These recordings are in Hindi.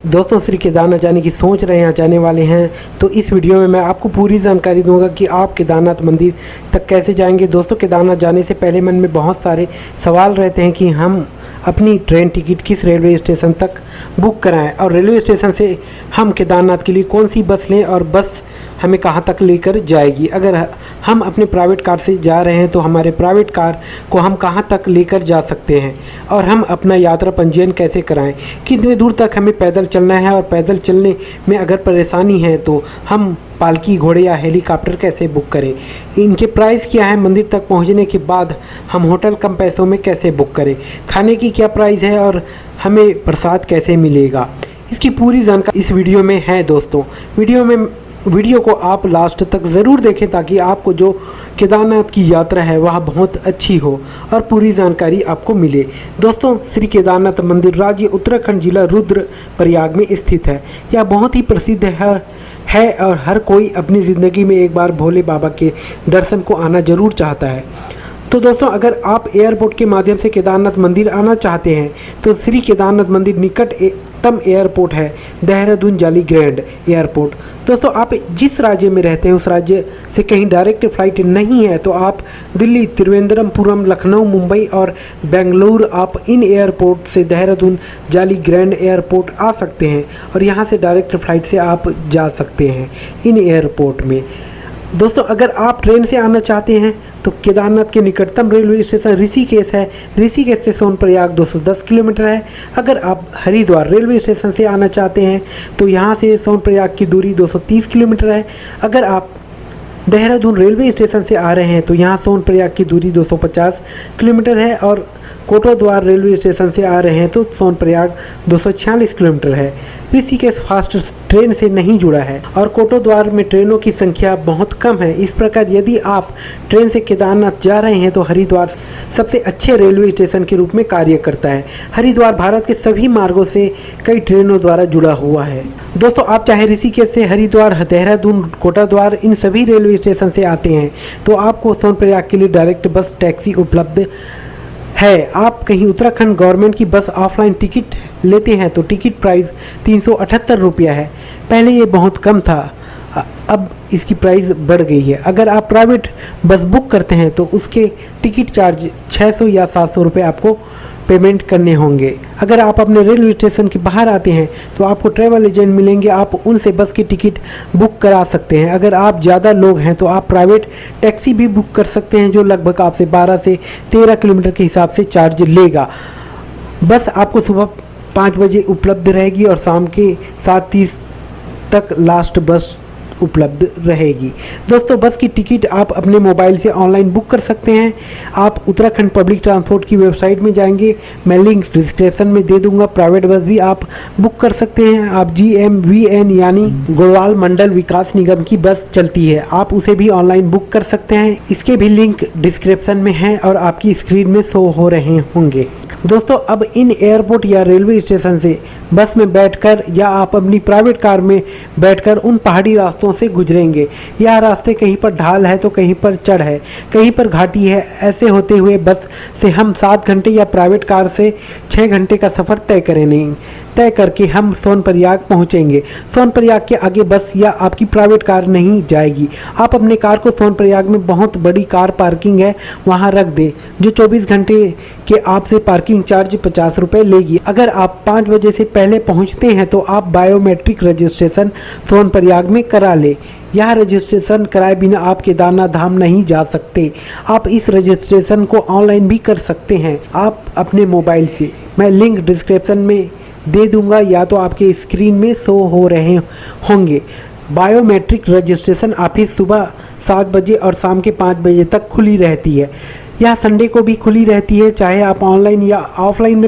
दोस्तों श्री केदारनाथ जाने की सोच रहे हैं, जाने वाले हैं, तो इस वीडियो में मैं आपको पूरी जानकारी दूंगा कि आप केदारनाथ मंदिर तक कैसे जाएंगे। दोस्तों केदारनाथ जाने से पहले मन में बहुत सारे सवाल रहते हैं कि हम अपनी ट्रेन टिकट किस रेलवे स्टेशन तक बुक कराएं और रेलवे स्टेशन से हम केदारनाथ के लिए कौन सी बस लें और बस हमें कहां तक लेकर जाएगी। अगर हम अपने प्राइवेट कार से जा रहे हैं तो हमारे प्राइवेट कार को हम कहां तक लेकर जा सकते हैं और हम अपना यात्रा पंजीयन कैसे कराएं, कितने दूर तक हमें पैदल चलना है और पैदल चलने में अगर परेशानी है तो हम पालकी, घोड़े या हेलीकॉप्टर कैसे बुक करें, इनके प्राइस क्या है, मंदिर तक पहुंचने के बाद हम होटल कम पैसों में कैसे बुक करें, खाने की क्या प्राइस है और हमें प्रसाद कैसे मिलेगा, इसकी पूरी जानकारी इस वीडियो में है। दोस्तों वीडियो को आप लास्ट तक ज़रूर देखें ताकि आपको जो केदारनाथ की यात्रा है वह बहुत अच्छी हो और पूरी जानकारी आपको मिले। दोस्तों श्री केदारनाथ मंदिर राज्य उत्तराखंड, जिला रुद्रप्रयाग में स्थित है। यह बहुत ही प्रसिद्ध है और हर कोई अपनी ज़िंदगी में एक बार भोले बाबा के दर्शन को आना ज़रूर चाहता है। तो दोस्तों अगर आप एयरपोर्ट के माध्यम से केदारनाथ मंदिर आना चाहते हैं तो श्री केदारनाथ मंदिर निकटतम एयरपोर्ट है देहरादून जाली ग्रैंड एयरपोर्ट। दोस्तों आप जिस राज्य में रहते हैं उस राज्य से कहीं डायरेक्ट फ़्लाइट नहीं है तो आप दिल्ली, त्रिवेंद्रमपुरम, लखनऊ, मुंबई और बेंगलुरु आप इन एयरपोर्ट से देहरादून जाली ग्रैंड एयरपोर्ट आ सकते हैं और यहाँ से डायरेक्ट फ़्लाइट से आप जा सकते हैं इन एयरपोर्ट में। दोस्तों अगर आप ट्रेन से आना चाहते हैं तो केदारनाथ के निकटतम रेलवे स्टेशन ऋषिकेश है। ऋषिकेश से सोनप्रयाग 210 किलोमीटर है। अगर आप हरिद्वार रेलवे स्टेशन से आना चाहते हैं तो यहाँ से सोनप्रयाग की दूरी 230 किलोमीटर है। अगर आप देहरादून रेलवे स्टेशन से आ रहे हैं तो यहाँ सोनप्रयाग की दूरी 250 किलोमीटर है और कोटद्वार रेलवे स्टेशन से आ रहे हैं तो सोनप्रयाग 246 किलोमीटर है। ऋषिकेश फास्ट ट्रेन से नहीं जुड़ा है और कोटद्वार में ट्रेनों की संख्या बहुत कम है। इस प्रकार यदि आप ट्रेन से केदारनाथ जा रहे हैं तो हरिद्वार सबसे अच्छे रेलवे स्टेशन के रूप में कार्य करता है। हरिद्वार भारत के सभी मार्गों से कई ट्रेनों द्वारा जुड़ा हुआ है। दोस्तों आप चाहे ऋषिकेश से हरिद्वार, देहरादून, कोटद्वार इन सभी रेलवे स्टेशन से आते हैं तो आपको सोनप्रयाग के लिए डायरेक्ट बस टैक्सी उपलब्ध है। आप कहीं उत्तराखंड गवर्नमेंट की बस ऑफलाइन टिकट लेते हैं तो टिकट प्राइस 378 रुपया है। पहले ये बहुत कम था, अब इसकी प्राइस बढ़ गई है। अगर आप प्राइवेट बस बुक करते हैं तो उसके टिकट चार्ज 600 या 700 रुपये आपको पेमेंट करने होंगे। अगर आप अपने रेलवे स्टेशन के बाहर आते हैं तो आपको ट्रैवल एजेंट मिलेंगे, आप उनसे बस की टिकट बुक करा सकते हैं। अगर आप ज़्यादा लोग हैं तो आप प्राइवेट टैक्सी भी बुक कर सकते हैं जो लगभग आपसे 12 से 13 किलोमीटर के हिसाब से चार्ज लेगा। बस आपको सुबह 5 बजे उपलब्ध रहेगी और शाम के 7:30 तक लास्ट बस उपलब्ध रहेगी। दोस्तों बस की टिकट आप अपने मोबाइल से ऑनलाइन बुक कर सकते हैं। आप उत्तराखंड पब्लिक ट्रांसपोर्ट की वेबसाइट में जाएंगे, मैं लिंक डिस्क्रिप्शन में दे दूंगा। प्राइवेट बस भी आप बुक कर सकते हैं। आप GMVN यानी गढ़वाल मंडल विकास निगम की बस चलती है, आप उसे भी ऑनलाइन बुक कर सकते हैं। इसके भी लिंक डिस्क्रिप्शन में है और आपकी स्क्रीन में शो हो रहे होंगे। दोस्तों अब इन एयरपोर्ट या रेलवे स्टेशन से बस में बैठकर या आप अपनी प्राइवेट कार में बैठकर उन पहाड़ी रास्तों से गुजरेंगे। यह रास्ते कहीं पर ढाल है तो कहीं पर चढ़ है, कहीं पर घाटी है। ऐसे होते हुए बस से हम 7 घंटे या प्राइवेट कार से 6 घंटे का सफ़र तय करके हम सोनप्रयाग पहुंचेंगे। सोनप्रयाग के आगे बस या आपकी प्राइवेट कार नहीं जाएगी। आप अपने कार को सोनप्रयाग में बहुत बड़ी कार पार्किंग है वहां रख दें जो 24 घंटे के आपसे पार्किंग चार्ज 50 रुपये लेगी। अगर आप 5 बजे से पहले पहुंचते हैं तो आप बायोमेट्रिक रजिस्ट्रेशन सोनप्रयाग में करा लें। यह रजिस्ट्रेशन कराए बिना आप केदारनाथ धाम नहीं जा सकते। आप इस रजिस्ट्रेशन को ऑनलाइन भी कर सकते हैं आप अपने मोबाइल से। मैं लिंक डिस्क्रिप्शन में दे दूंगा या तो आपके स्क्रीन में शो हो रहे होंगे। बायोमेट्रिक रजिस्ट्रेशन ऑफिस सुबह 7 बजे और शाम के 5 बजे तक खुली रहती है। यह संडे को भी खुली रहती है। चाहे आप ऑनलाइन या ऑफलाइन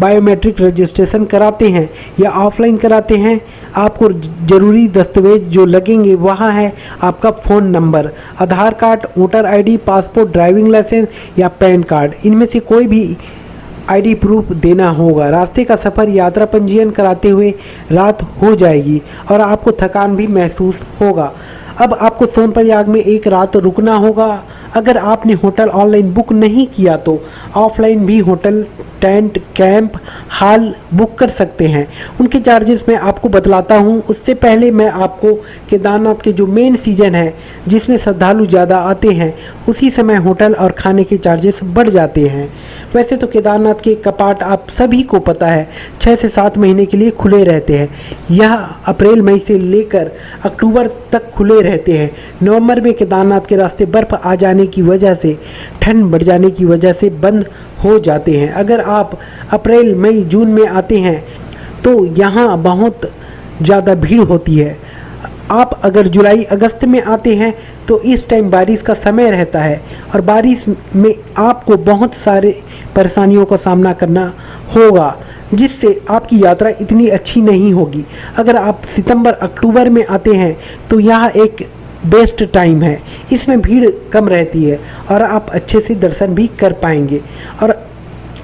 बायोमेट्रिक रजिस्ट्रेशन कराते हैं या ऑफलाइन कराते हैं, आपको ज़रूरी दस्तावेज जो लगेंगे वहाँ है आपका phone number, Aadhaar card, voter ID, passport, driving licence या पैन कार्ड। इनमें से कोई भी ID प्रूफ देना होगा। रास्ते का सफ़र यात्रा पंजीयन कराते हुए रात हो जाएगी और आपको थकान भी महसूस होगा। अब आपको सोनप्रयाग में एक रात रुकना होगा। अगर आपने होटल ऑनलाइन बुक नहीं किया तो ऑफलाइन भी hotel, tent, camp, hall book कर सकते हैं। उनके चार्जेस मैं आपको बतलाता हूँ। उससे पहले मैं आपको केदारनाथ के जो मेन सीजन है जिसमें श्रद्धालु ज़्यादा आते हैं, उसी समय होटल और खाने के चार्जेस बढ़ जाते हैं। वैसे तो केदारनाथ के कपाट आप सभी को पता है 6 से 7 महीने के लिए खुले रहते हैं। यह अप्रैल मई से लेकर अक्टूबर तक खुले रहते हैं। नवंबर में केदारनाथ के रास्ते बर्फ़ आ जाने की वजह से, ठंड बढ़ जाने की वजह से बंद हो जाते हैं। अगर आप अप्रैल मई जून में आते हैं तो यहाँ बहुत ज़्यादा भीड़ होती है। आप अगर जुलाई अगस्त में आते हैं तो इस टाइम बारिश का समय रहता है और बारिश में आपको बहुत सारे परेशानियों का सामना करना होगा, जिससे आपकी यात्रा इतनी अच्छी नहीं होगी। अगर आप सितंबर अक्टूबर में आते हैं तो यह एक बेस्ट टाइम है। इसमें भीड़ कम रहती है और आप अच्छे से दर्शन भी कर पाएंगे और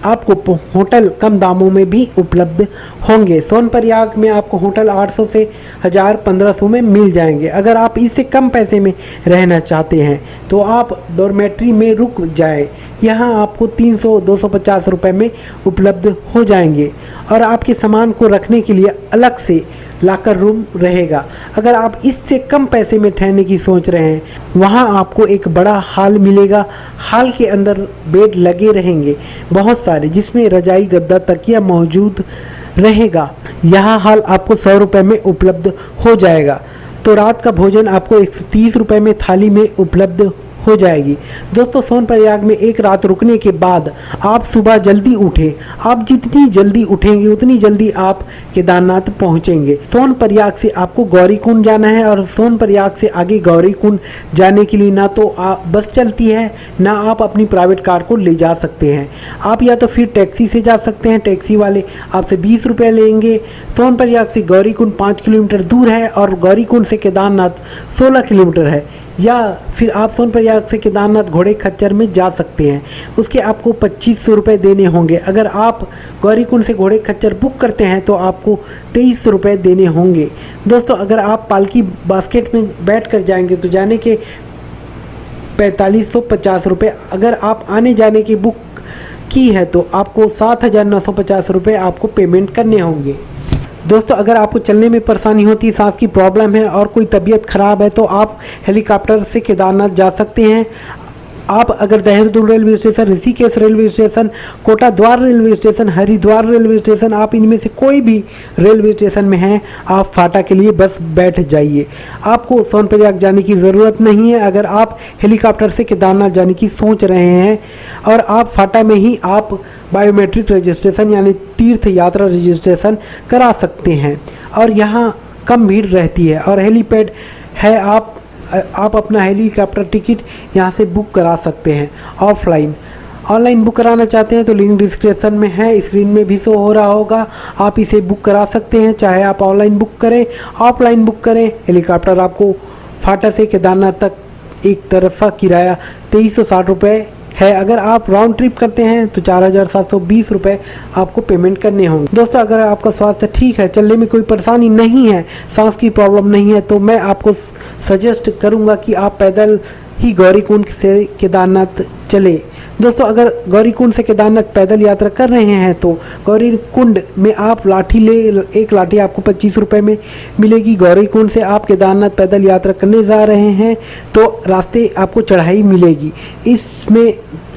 आपको होटल कम दामों में भी उपलब्ध होंगे। सोनप्रयाग में आपको होटल 800 से 1000, 1500 में मिल जाएंगे। अगर आप इससे कम पैसे में रहना चाहते हैं तो आप डॉर्मेट्री में रुक जाएं। यहाँ आपको 300-250 रुपये में उपलब्ध हो जाएंगे और आपके सामान को रखने के लिए अलग से लॉकर रूम रहेगा। अगर आप इससे कम पैसे में ठहरने की सोच रहे हैं, वहाँ आपको एक बड़ा हॉल मिलेगा। हॉल के अंदर बेड लगे रहेंगे बहुत सारे, जिसमें रजाई, गद्दा, तकिया मौजूद रहेगा। यह हॉल आपको 100 रुपये में उपलब्ध हो जाएगा। तो रात का भोजन आपको 130 रुपये में थाली में उपलब्ध हो जाएगी। दोस्तों, सोनप्रयाग में एक रात रुकने के बाद आप सुबह जल्दी उठें। आप जितनी जल्दी उठेंगे उतनी जल्दी आप केदारनाथ पहुंचेंगे। सोनप्रयाग से आपको गौरीकुंड जाना है और सोनप्रयाग से आगे गौरीकुंड जाने के लिए ना तो बस चलती है, ना आप अपनी प्राइवेट कार को ले जा सकते हैं। आप या तो फिर टैक्सी से जा सकते हैं। टैक्सी वाले आपसे 20 रुपये लेंगे। सोनप्रयाग से गौरीकुंड 5 किलोमीटर दूर है और गौरीकुंड से केदारनाथ 16 किलोमीटर है। या फिर आप सोनप्रयाग से केदारनाथ घोड़े खच्चर में जा सकते हैं। उसके आपको 2500 रुपये देने होंगे। अगर आप गौरीकुंड से घोड़े खच्चर बुक करते हैं तो आपको 2300 रुपये देने होंगे। दोस्तों, अगर आप पालकी बास्केट में बैठ कर जाएंगे तो जाने के 4550 रुपये। अगर आप आने जाने की बुक की है तो आपको 7950 रुपये आपको पेमेंट करने होंगे। दोस्तों, अगर आपको चलने में परेशानी होती है, सांस की प्रॉब्लम है और कोई तबीयत ख़राब है तो आप हेलीकॉप्टर से केदारनाथ जा सकते हैं। आप अगर Dehradun railway station, Rishikesh railway station, Kotdwar railway station, Haridwar railway station, आप इनमें से कोई भी रेलवे स्टेशन में हैं, आप फाटा के लिए बस बैठ जाइए। आपको सोनप्रयाग जाने की ज़रूरत नहीं है। अगर आप हेलीकॉप्टर से केदारनाथ जाने की सोच रहे हैं और आप फाटा में ही आप बायोमेट्रिक रजिस्ट्रेशन यानी तीर्थ यात्रा रजिस्ट्रेशन करा सकते हैं और यहाँ कम भीड़ रहती है और हेलीपैड है। आप अपना हेलीकॉप्टर टिकट यहाँ से बुक करा सकते हैं ऑफलाइन। ऑनलाइन बुक कराना चाहते हैं तो लिंक डिस्क्रिप्शन में है, स्क्रीन में भी शो हो रहा होगा। आप इसे बुक करा सकते हैं, चाहे आप ऑनलाइन बुक करें, ऑफलाइन बुक करें। हेलीकॉप्टर आपको फाटा से केदारनाथ तक एक तरफा किराया 2360 रुपये है। अगर आप राउंड ट्रिप करते हैं तो 4720 रुपये आपको पेमेंट करने होंगे। दोस्तों, अगर आपका स्वास्थ्य ठीक है, चलने में कोई परेशानी नहीं है, सांस की प्रॉब्लम नहीं है, तो मैं आपको सजेस्ट करूंगा कि आप पैदल ही गौरीकुंड से केदारनाथ चले। दोस्तों, अगर गौरीकुंड से केदारनाथ पैदल यात्रा कर रहे हैं तो गौरीकुंड में आप लाठी एक लाठी आपको 25 रुपये में मिलेगी। गौरीकुंड से आप केदारनाथ पैदल यात्रा करने जा रहे हैं तो रास्ते आपको चढ़ाई मिलेगी।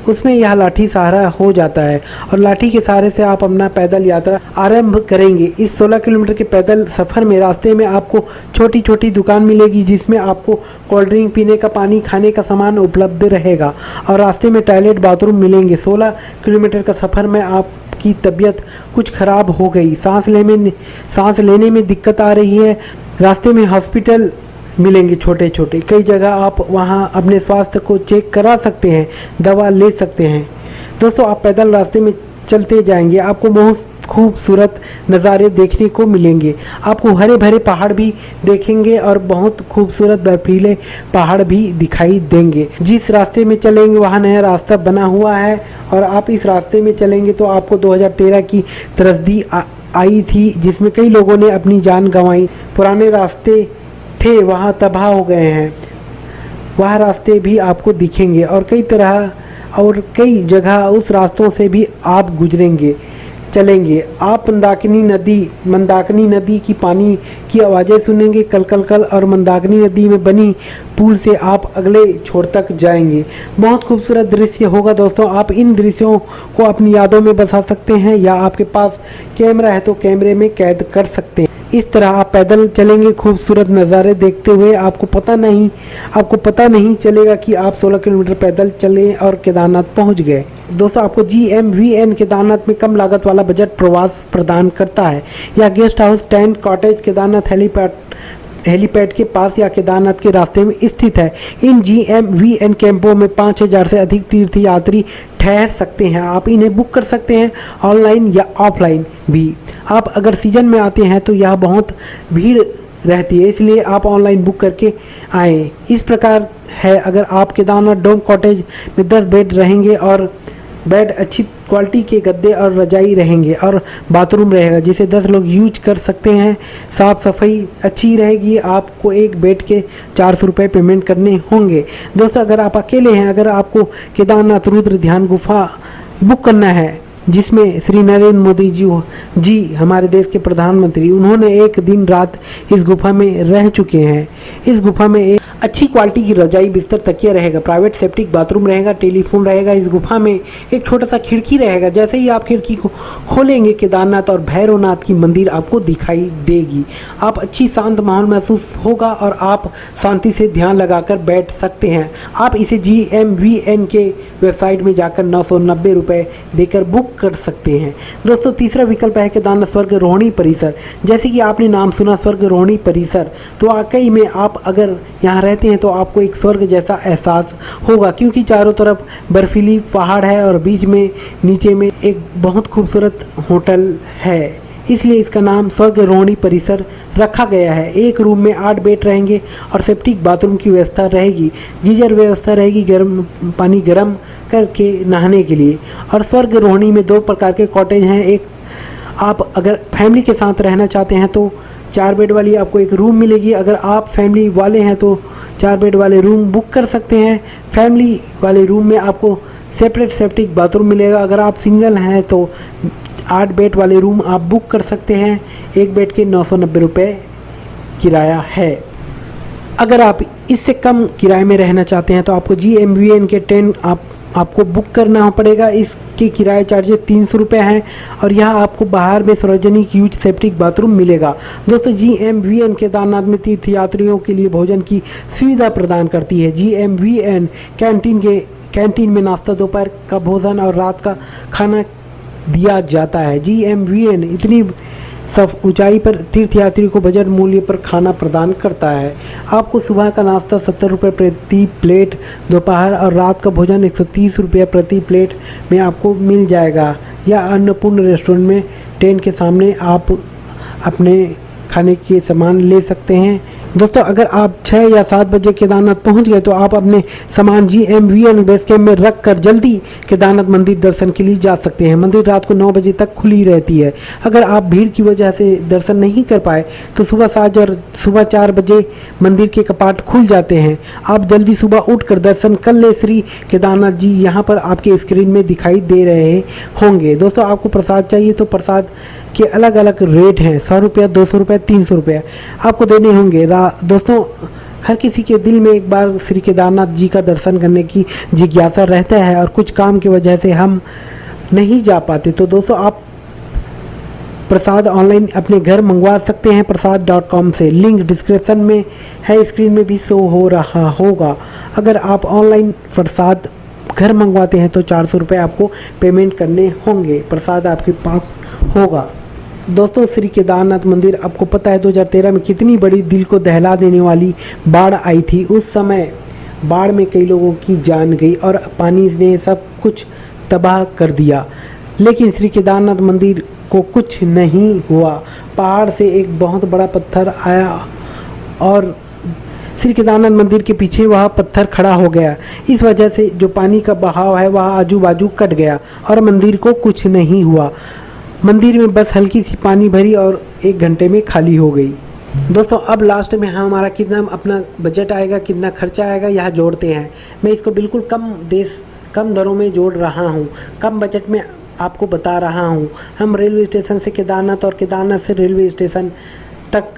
उसमें यह लाठी सहारा हो जाता है और लाठी के सहारे से आप अपना पैदल यात्रा आरंभ करेंगे। इस 16 किलोमीटर के पैदल सफ़र में रास्ते में आपको छोटी छोटी दुकान मिलेगी जिसमें आपको कोल्ड ड्रिंक, पीने का पानी, खाने का सामान उपलब्ध रहेगा और रास्ते में टॉयलेट, बाथरूम मिलेंगे। 16 किलोमीटर का सफ़र में आपकी तबीयत कुछ ख़राब हो गई, सांस लेने में दिक्कत आ रही है, रास्ते में हॉस्पिटल मिलेंगे छोटे छोटे। कई जगह आप वहां अपने स्वास्थ्य को चेक करा सकते हैं, दवा ले सकते हैं। दोस्तों, आप पैदल रास्ते में चलते जाएंगे, आपको बहुत खूबसूरत नज़ारे देखने को मिलेंगे। आपको हरे भरे पहाड़ भी देखेंगे और बहुत खूबसूरत बर्फीले पहाड़ भी दिखाई देंगे। जिस रास्ते में चलेंगे वहाँ नया रास्ता बना हुआ है और आप इस रास्ते में चलेंगे तो आपको 2013 की त्रसदी आई थी जिसमें कई लोगों ने अपनी जान गंवाई। पुराने रास्ते थे वहाँ तबाह हो गए हैं। वह रास्ते भी आपको दिखेंगे और कई जगह उस रास्तों से भी आप गुजरेंगे चलेंगे। आप मंदाकिनी नदी की पानी की आवाज़ें सुनेंगे कल कल कल, और मंदाकिनी नदी में बनी पुल से आप अगले छोर तक जाएंगे। बहुत खूबसूरत दृश्य होगा दोस्तों। आप इन दृश्यों को अपनी यादों में बसा सकते हैं, या आपके पास कैमरा है तो कैमरे में कैद कर सकते हैं। इस तरह आप पैदल चलेंगे खूबसूरत नज़ारे देखते हुए। आपको पता नहीं चलेगा कि आप 16 किलोमीटर पैदल चले और केदारनाथ पहुंच गए। दोस्तों, आपको GMVN केदारनाथ में कम लागत वाला बजट प्रवास प्रदान करता है। यह guest house, tent, cottage Kedarnath helipad के पास या केदारनाथ के रास्ते में स्थित है। इन GMVN कैंपों में 5000 से अधिक तीर्थयात्री ठहर सकते हैं। आप इन्हें बुक कर सकते हैं ऑनलाइन या ऑफलाइन भी। आप अगर सीजन में आते हैं तो यह बहुत भीड़ रहती है, इसलिए आप ऑनलाइन बुक करके आएँ। इस प्रकार है, अगर आप केदारनाथ डोम कॉटेज में 10 बेड रहेंगे और बेड अच्छी क्वालिटी के गद्दे और रजाई रहेंगे और बाथरूम रहेगा जिसे 10 लोग यूज कर सकते हैं। साफ़ सफाई अच्छी रहेगी। आपको एक बेड के 400 रुपये पेमेंट करने होंगे। दोस्तों, अगर आप अकेले हैं, अगर आपको केदारनाथ रुद्र ध्यान गुफा बुक करना है, जिसमें श्री नरेंद्र मोदी जी हमारे देश के प्रधानमंत्री, उन्होंने एक दिन रात इस गुफा में रह चुके हैं। इस गुफा में एक अच्छी क्वालिटी की रजाई, बिस्तर, तकिया रहेगा, प्राइवेट सेप्टिक बाथरूम रहेगा, टेलीफोन रहेगा। इस गुफा में एक छोटा सा खिड़की रहेगा। जैसे ही आप खिड़की को खोलेंगे, केदारनाथ और भैरवनाथ की मंदिर आपको दिखाई देगी। आप अच्छी शांत माहौल महसूस होगा और आप शांति से ध्यान लगाकर बैठ सकते हैं। आप इसे GMVN के वेबसाइट में जाकर 990 रुपये देकर बुक कर सकते हैं। दोस्तों, तीसरा विकल्प है केदारनाथ स्वर्गारोहणी परिसर। जैसे कि आपने नाम सुना स्वर्गारोहणी परिसर, तो वाकई में आप अगर यहाँ रहते हैं तो आपको एक स्वर्ग जैसा एहसास होगा, क्योंकि चारों तरफ बर्फीली पहाड़ है और बीच में नीचे में एक बहुत खूबसूरत होटल है, इसलिए इसका नाम स्वर्गारोहणी परिसर रखा गया है। एक रूम में 8 बेड रहेंगे और सेप्टिक बाथरूम की व्यवस्था रहेगी, गीजर व्यवस्था रहेगी, पानी गर्म करके नहाने के लिए। और स्वर्गारोहणी में 2 प्रकार के कॉटेज हैं। एक, आप अगर फैमिली के साथ रहना चाहते हैं तो 4 बेड वाली आपको एक रूम मिलेगी। अगर आप फैमिली वाले हैं तो 4 बेड वाले रूम बुक कर सकते हैं। फैमिली वाले रूम में आपको सेपरेट सेप्टिक बाथरूम मिलेगा। अगर आप सिंगल हैं तो 8 बेड वाले रूम आप बुक कर सकते हैं। एक बेड के 990 रुपये किराया है। अगर आप इससे कम किराए में रहना चाहते हैं तो आपको GMVN के टेंट आपको बुक करना पड़ेगा। इसके किराए चार्जेस 300 रुपये हैं और यहाँ आपको बाहर में सार्वजनिक यूज सेप्टिक बाथरूम मिलेगा। दोस्तों, GMVN केदारनाथ में तीर्थयात्रियों के लिए भोजन की सुविधा प्रदान करती है। GMVN कैंटीन में नाश्ता, दोपहर का भोजन और रात का खाना दिया जाता है। GMVN इतनी सब ऊंचाई पर तीर्थयात्री को बजट मूल्य पर खाना प्रदान करता है। आपको सुबह का नाश्ता 70 रुपये प्रति प्लेट, दोपहर और रात का भोजन 130 रुपये प्रति प्लेट में आपको मिल जाएगा। या अन्नपूर्ण रेस्टोरेंट में टेंट के सामने आप अपने खाने के सामान ले सकते हैं। दोस्तों, अगर आप 6 या 7 बजे केदारनाथ पहुंच गए तो आप अपने सामान GMVN बेस कैंप में रख कर जल्दी केदारनाथ मंदिर दर्शन के लिए जा सकते हैं। मंदिर रात को 9 बजे तक खुली रहती है। अगर आप भीड़ की वजह से दर्शन नहीं कर पाए तो सुबह 7 और सुबह 4 बजे मंदिर के कपाट खुल जाते हैं। आप जल्दी सुबह उठकर दर्शन कर ले। श्री केदारनाथ जी यहाँ पर आपके स्क्रीन में दिखाई दे रहे होंगे। दोस्तों, आपको प्रसाद चाहिए तो प्रसाद के अलग अलग रेट हैं। 100 रुपये, 200 रुपये, 300 रुपये आपको देने होंगे। दोस्तों, हर किसी के दिल में एक बार श्री केदारनाथ जी का दर्शन करने की जिज्ञासा रहता है और कुछ काम की वजह से हम नहीं जा पाते। तो दोस्तों, आप प्रसाद ऑनलाइन अपने घर मंगवा सकते हैं प्रसाद.com से। लिंक डिस्क्रिप्शन में है, स्क्रीन में भी शो हो रहा होगा। अगर आप ऑनलाइन प्रसाद घर मंगवाते हैं तो 400 रुपये आपको पेमेंट करने होंगे। प्रसाद आपके पास होगा। दोस्तों, श्री केदारनाथ मंदिर, आपको पता है 2013 में कितनी बड़ी दिल को दहला देने वाली बाढ़ आई थी। उस समय बाढ़ में कई लोगों की जान गई और पानी ने सब कुछ तबाह कर दिया, लेकिन श्री केदारनाथ मंदिर को कुछ नहीं हुआ। पहाड़ से एक बहुत बड़ा पत्थर आया और श्री केदारनाथ मंदिर के पीछे वह पत्थर खड़ा हो गया। इस वजह से जो पानी का बहाव है वह आजू बाजू कट गया और मंदिर को कुछ नहीं हुआ। मंदिर में बस हल्की सी पानी भरी और 1 घंटे में खाली हो गई। दोस्तों अब लास्ट में हमारा कितना अपना बजट आएगा, कितना खर्चा आएगा, यह जोड़ते हैं। मैं इसको बिल्कुल कम दरों में जोड़ रहा हूँ, कम बजट में आपको बता रहा हूँ। हम रेलवे स्टेशन से केदारनाथ और केदारनाथ से रेलवे स्टेशन तक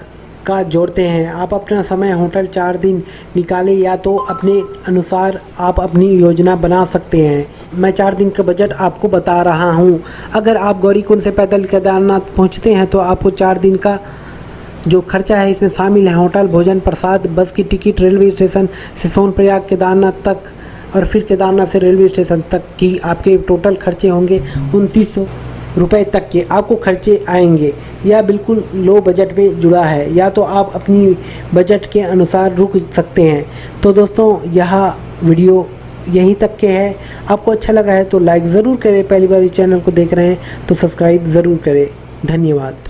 का जोड़ते हैं। आप अपना समय होटल 4 दिन निकालें या तो अपने अनुसार आप अपनी योजना बना सकते हैं। मैं 4 दिन का बजट आपको बता रहा हूँ। अगर आप गौरीकुंड से पैदल केदारनाथ पहुँचते हैं तो आपको 4 दिन का जो खर्चा है इसमें शामिल है होटल, भोजन, प्रसाद, बस की टिकट, रेलवे स्टेशन से सोनप्रयाग केदारनाथ तक और फिर केदारनाथ से रेलवे स्टेशन तक की आपके टोटल खर्चे होंगे 2900 रुपये तक के आपको खर्चे आएंगे। यह बिल्कुल लो बजट में जुड़ा है, या तो आप अपनी बजट के अनुसार रुक सकते हैं। तो दोस्तों यह वीडियो यहीं तक के है। आपको अच्छा लगा है तो लाइक ज़रूर करें, पहली बार इस चैनल को देख रहे हैं तो सब्सक्राइब ज़रूर करें। धन्यवाद।